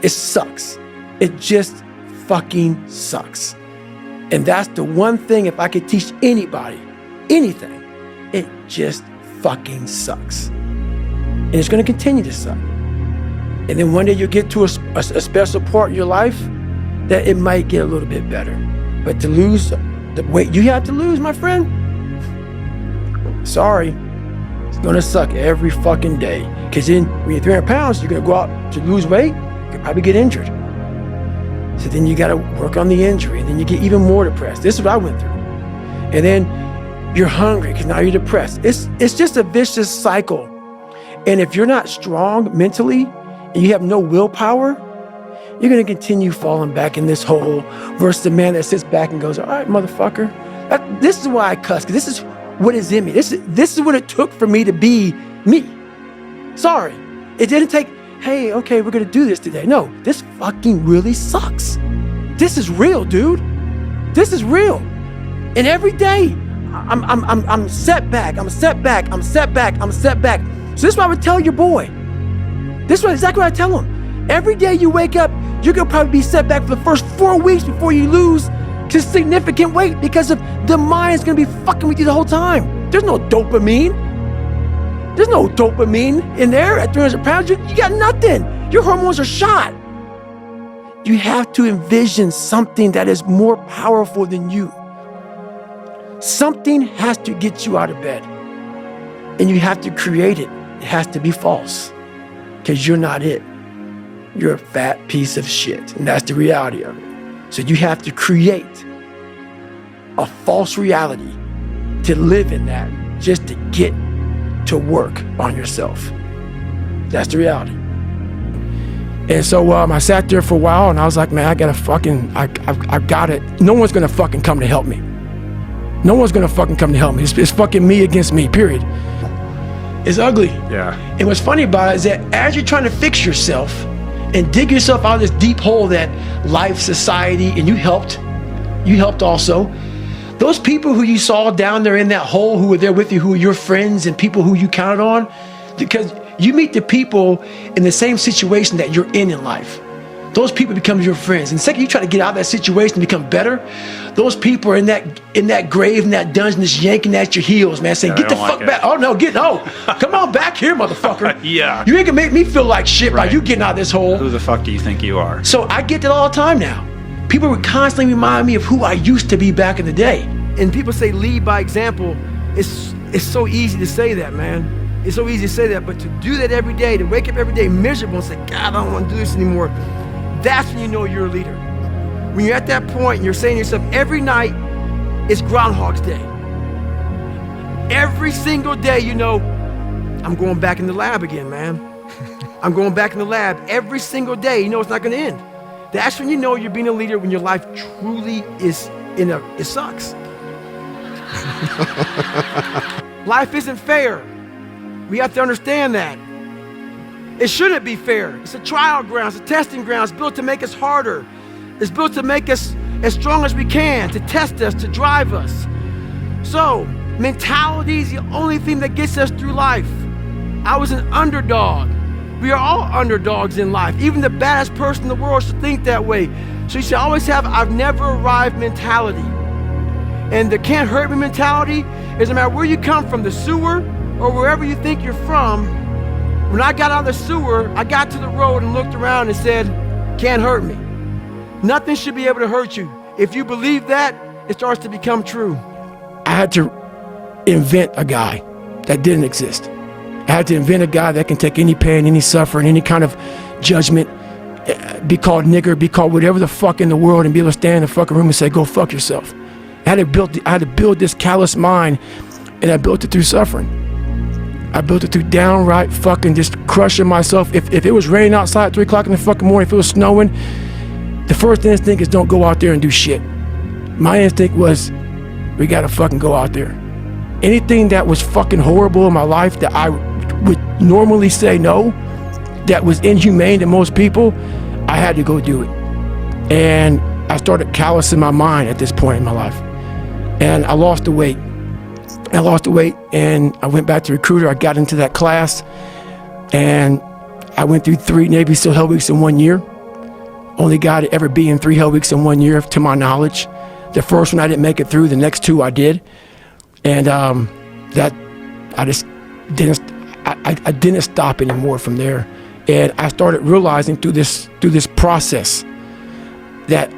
It sucks. It just fucking sucks. And that's the one thing, if I could teach anybody anything, it just fucking sucks. And it's going to continue to suck. And then one day you'll get to a special part in your life that it might get a little bit better. But to lose the weight you have to lose, my friend, sorry, it's going to suck every fucking day. Because then when you're 300 pounds, you're going to go out to lose weight, you could probably get injured. So then you got to work on the injury, and then you get even more depressed. This is what I went through. And then you're hungry because now you're depressed. It's just a vicious cycle. And if you're not strong mentally and you have no willpower, you're going to continue falling back in this hole versus the man that sits back and goes, all right, motherfucker. This is why I cuss, because this is what is in me. This is what it took for me to be me. Sorry. It didn't take, hey, okay, we're going to do this today. No, this fucking really sucks. This is real, dude. This is real. And every day, I'm set back. I'm set back. I'm set back. I'm set back. So this is what I would tell your boy. This is exactly what I tell him. Every day you wake up, you're going to probably be set back for the first 4 weeks before you lose to significant weight because of the mind is going to be fucking with you the whole time. There's no dopamine. There's no dopamine in there at 300 pounds. You got nothing. Your hormones are shot. You have to envision something that is more powerful than you. Something has to get you out of bed. And you have to create it. It has to be false. Because you're not it. You're a fat piece of shit. And that's the reality of it. So you have to create a false reality to live in that just to get to work on yourself. That's the reality. And so I sat there for a while and I was like, man, I got it. No one's gonna fucking come to help me. No one's gonna fucking come to help me. It's fucking me against me, period. It's ugly. Yeah. And what's funny about it is that as you're trying to fix yourself and dig yourself out of this deep hole that life, society, and you helped also, those people who you saw down there in that hole who were there with you, who were your friends and people who you counted on, because you meet the people in the same situation that you're in life. Those people become your friends. And the second you try to get out of that situation and become better, those people are in that grave, in that dungeon, just yanking at your heels, man, saying, get the fuck back. Oh no, come on back here, motherfucker. Yeah. You ain't gonna make me feel like shit by you getting out of this hole. Who the fuck do you think you are? So I get that all the time now. People would constantly remind me of who I used to be back in the day. And people say lead by example. It's so easy to say that, man. It's so easy to say that, but to do that every day, to wake up every day miserable and say, God, I don't want to do this anymore, that's when you know you're a leader. When you're at that point and you're saying to yourself, every night is Groundhog's Day. Every single day, you know, I'm going back in the lab again, man. I'm going back in the lab every single day. You know it's not going to end. That's when you know you're being a leader, when your life truly is it sucks. Life isn't fair. We have to understand that. It shouldn't be fair. It's a trial ground, it's a testing ground. It's built to make us harder. It's built to make us as strong as we can, to test us, to drive us. So, mentality is the only thing that gets us through life. I was an underdog. We are all underdogs in life. Even the baddest person in the world should think that way. So you should always have I've never arrived mentality. And the can't hurt me mentality is no matter where you come from, the sewer or wherever you think you're from. When I got out of the sewer, I got to the road and looked around and said, can't hurt me. Nothing should be able to hurt you. If you believe that, it starts to become true. I had to invent a guy that didn't exist. I had to invent a guy that can take any pain, any suffering, any kind of judgment, be called nigger, be called whatever the fuck in the world, and be able to stand in the fucking room and say, go fuck yourself. I had to build this callous mind, and I built it through suffering. I built it through downright fucking just crushing myself. If it was raining outside at 3 o'clock in the fucking morning, if it was snowing, the first instinct is don't go out there and do shit. My instinct was, we gotta fucking go out there. Anything that was fucking horrible in my life that I would normally say no, that was inhumane to most people, I had to go do it. And I started callousing my mind at this point in my life. And I lost the weight. And I went back to recruiter. I got into that class and I went through 3 Navy SEAL Hell Weeks in 1 year. Only guy to ever be in 3 hell weeks in 1 year, to my knowledge. The first one I didn't make it through. The next 2 I did, and that I just didn't. I didn't stop anymore from there, and I started realizing through this process that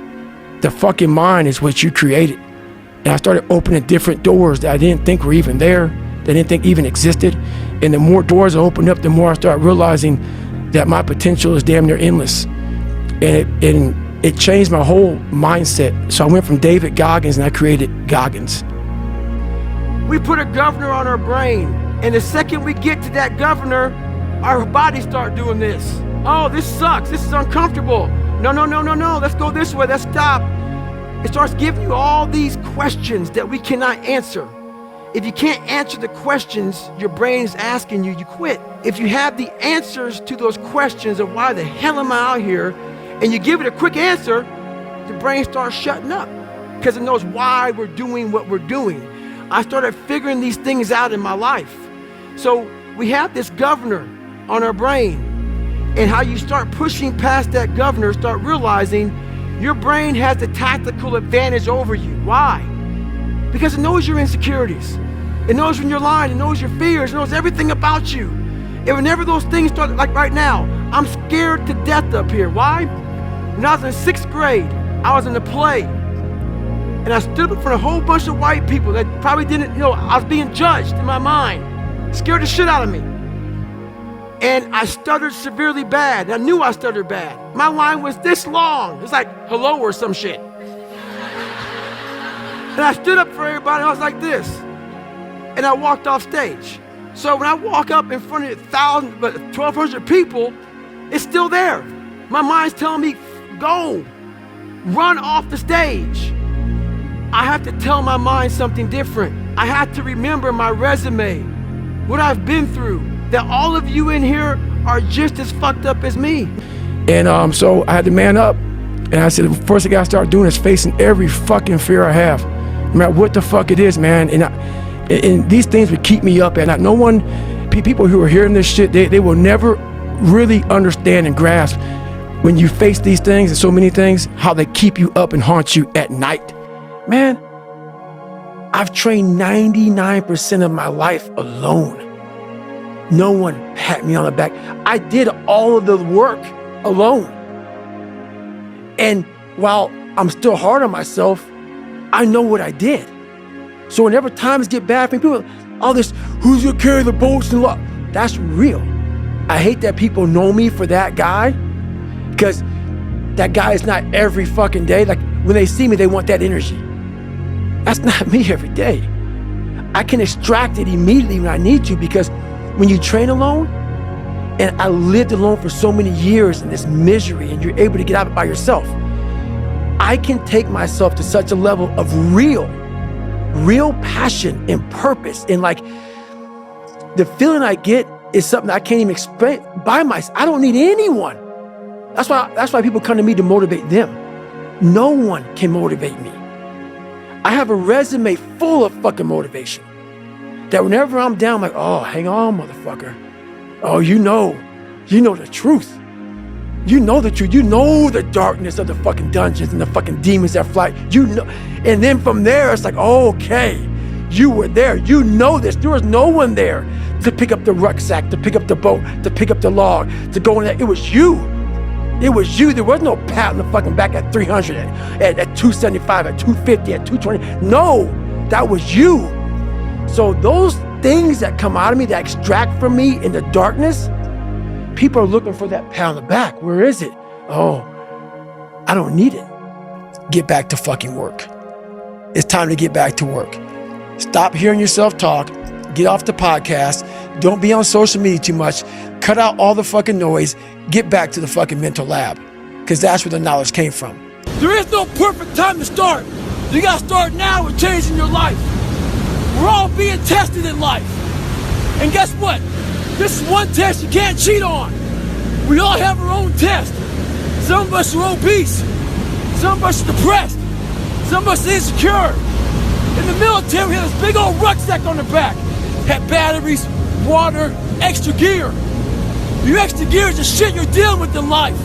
the fucking mind is what you created. And I started opening different doors that I didn't think were even there, that I didn't think even existed. And the more doors I opened up, the more I started realizing that my potential is damn near endless. And it changed my whole mindset. So I went from David Goggins and I created Goggins. We put a governor on our brain, and the second we get to that governor, our bodies start doing this. Oh, this sucks, this is uncomfortable. No, let's go this way, let's stop. It starts giving you all these questions that we cannot answer. If you can't answer the questions your brain is asking you, you quit. If you have the answers to those questions of why the hell am I out here, and you give it a quick answer, the brain starts shutting up because it knows why we're doing what we're doing. I started figuring these things out in my life. So we have this governor on our brain, and how you start pushing past that governor, start realizing your brain has the tactical advantage over you. Why? Because it knows your insecurities. It knows when you're lying, it knows your fears, it knows everything about you. And whenever those things start, like right now, I'm scared to death up here. Why? When I was in 6th grade, I was in a play, and I stood up in front of a whole bunch of white people that probably didn't, I was being judged in my mind, scared the shit out of me. And I stuttered severely bad. I knew I stuttered bad. My line was this long. It was like, hello or some shit. And I stood up for everybody, and I was like this. And I walked off stage. So when I walk up in front of 1,200 people, it's still there. My mind's telling me, go, run off the stage. I have to tell my mind something different. I have to remember my resume, what I've been through, that all of you in here are just as fucked up as me. And so I had to man up. And I said, the first thing I gotta start doing is facing every fucking fear I have, no matter what the fuck it is, man. And these things would keep me up at night. No one, people who are hearing this shit, they will never really understand and grasp when you face these things and so many things, how they keep you up and haunt you at night. Man, I've trained 99% of my life alone. No one pat me on the back. I did all of the work alone. And while I'm still hard on myself, I know what I did. So whenever times get bad for me, people, all this, who's gonna carry the boats and what? That's real. I hate that people know me for that guy, because that guy is not every fucking day. Like when they see me, they want that energy. That's not me every day. I can extract it immediately when I need to, because when you train alone, and I lived alone for so many years in this misery, and you're able to get out of it by yourself, I can take myself to such a level of real passion and purpose. And like, the feeling I get is something I can't even explain by myself. I don't need anyone. That's why people come to me to motivate them. No one can motivate me. I have a resume full of fucking motivation that whenever I'm down, I'm like, oh, hang on, motherfucker. Oh, you know the truth. You know the truth. You know the darkness of the fucking dungeons and the fucking demons that fly. You know. And then from there, it's like, oh, okay, you were there. You know this. There was no one there to pick up the rucksack, to pick up the boat, to pick up the log, to go in there. It was you. It was you. There was no pat on the fucking back at 300, at 275, at 250, at 220. No, that was you. So those things that come out of me, that extract from me in the darkness, people are looking for that pat on the back. Where is it? Oh, I don't need it. Get back to fucking work. It's time to get back to work. Stop hearing yourself talk. Get off the podcast. Don't be on social media too much. Cut out all the fucking noise. Get back to the fucking mental lab, because that's where the knowledge came from. There is no perfect time to start. You gotta start now with changing your life. We're all being tested in life. And guess what? This is one test you can't cheat on. We all have our own test. Some of us are obese. Some of us are depressed. Some of us are insecure. In the military, we had this big old rucksack on the back. Had batteries, water, extra gear. Your extra gear is the shit you're dealing with in life.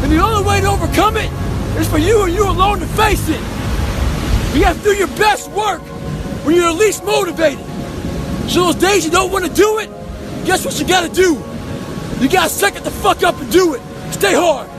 And the only way to overcome it is for you and you alone to face it. You have to do your best work when you're least motivated. So those days you don't want to do it, guess what you gotta do? You gotta suck it the fuck up and do it. Stay hard.